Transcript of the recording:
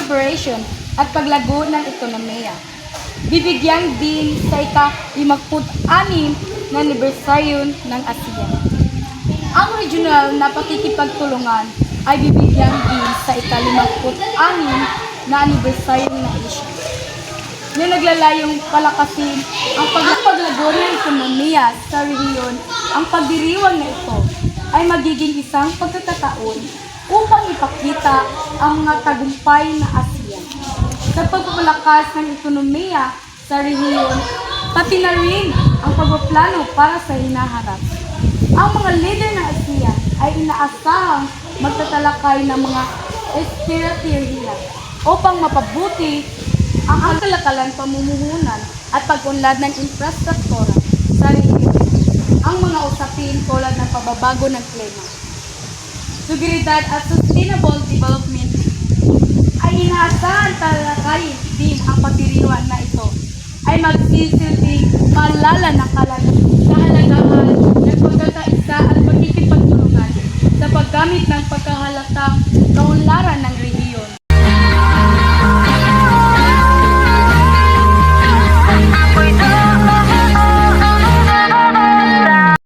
cooperation at paglago ng ekonomiya. Bibigyan din sa ika-56 na anibersaryo ng ASEAN. Ang regional na pakikipagtulungan ay bibigyan din sa ika-56 na anibersaryo ng Asia, na naglalayong palakasin ang paglago ng ekonomiya sa rehiyon. Ang pagdiriwang na ito ay magiging isang pagkakataon upang ipakita ang mga tagumpay na ASEAN sa pagpapalakas ng ekonomiya sa rehiyon, pati na rin ang pagpaplano para sa hinaharap. Ang mga leader ng ASEAN ay inaasahang magtatalakay ng mga estratehiya upang mapabuti ang kalakalan, pamumuhunan at pag-unlad ng infrastruktura sa rehiyon. Ang mga usapin tulad ng pagbabago ng klima, seguridad at sustainable development ay inaasahan talakayin din. Ang pagdiriwang na ito ay magsisilbing maalala ng kahalagahan ng pagkakaisa at pagkikipagtulungan sa paggamit ng pagkahalatang kaunlaran ng